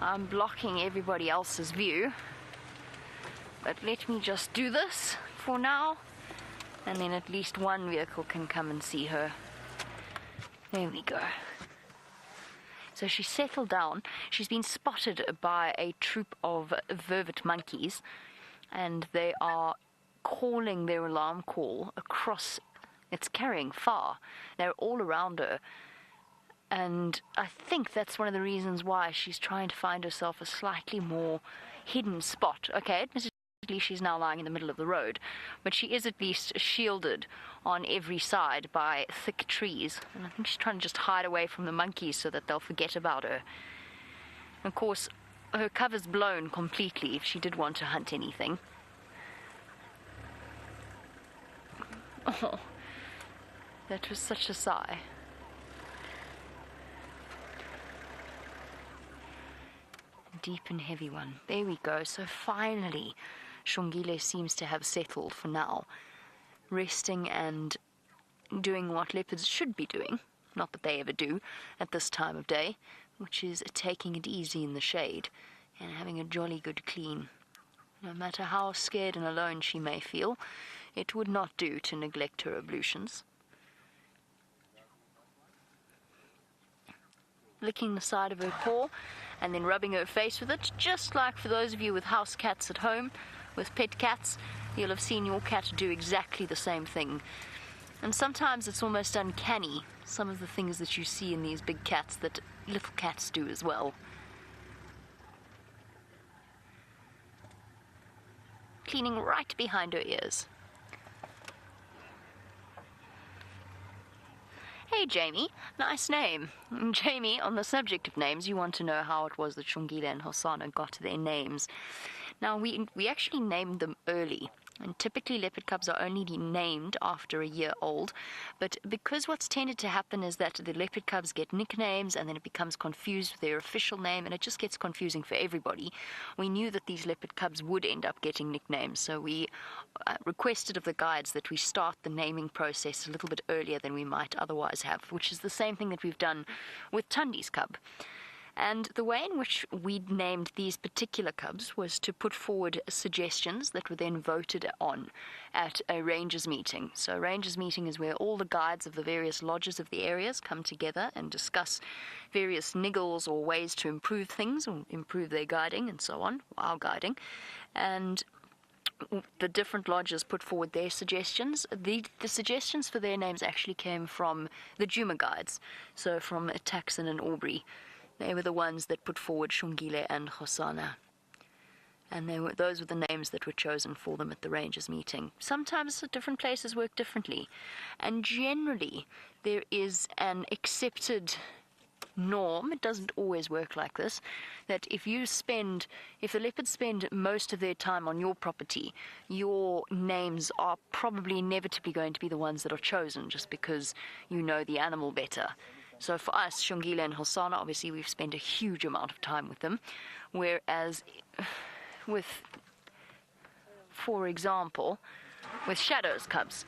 I'm blocking everybody else's view. But let me just do this for now, and then at least one vehicle can come and see her. There we go. So she's settled down. She's been spotted by a troop of vervet monkeys, and they are calling their alarm call across. It's carrying far. They're all around her. And I think that's one of the reasons why she's trying to find herself a slightly more hidden spot. Okay, admittedly she's now lying in the middle of the road, but she is at least shielded on every side by thick trees. And I think she's trying to just hide away from the monkeys so that they'll forget about her. Of course, her cover's blown completely if she did want to hunt anything. Oh, that was such a sigh. Deep and heavy one. There we go. So finally, Xongile seems to have settled for now, resting and doing what leopards should be doing, not that they ever do at this time of day, which is taking it easy in the shade and having a jolly good clean. No matter how scared and alone she may feel, it would not do to neglect her ablutions. Licking the side of her paw and then rubbing her face with it, just like for those of you with house cats at home, with pet cats, you'll have seen your cat do exactly the same thing. And sometimes it's almost uncanny, some of the things that you see in these big cats that little cats do as well. Cleaning right behind her ears. Hey Jamie, nice name. Jamie, on the subject of names, you want to know how it was that Xongile and Hosana got their names. Now, we actually named them early, and typically leopard cubs are only named after a year old, but because what's tended to happen is that the leopard cubs get nicknames and then it becomes confused with their official name, and it just gets confusing for everybody. We knew that these leopard cubs would end up getting nicknames, so we requested of the guides that we start the naming process a little bit earlier than we might otherwise have, which is the same thing that we've done with Tundi's cub. And the way in which we named these particular cubs was to put forward suggestions that were then voted on at a rangers meeting. So a rangers meeting is where all the guides of the various lodges of the areas come together and discuss various niggles or ways to improve things or improve their guiding and so on, our guiding. And the different lodges put forward their suggestions. The suggestions for their names actually came from the Djuma guides, so from Taxon and Aubrey. They were the ones that put forward Xongile and Hosana. And those were the names that were chosen for them at the rangers meeting. Sometimes different places work differently. And generally, there is an accepted norm, it doesn't always work like this, that if the leopards spend most of their time on your property, your names are probably inevitably going to be the ones that are chosen just because you know the animal better. So for us, Xongile and Hosana, obviously we've spent a huge amount of time with them, whereas for example, with Shadow's cubs,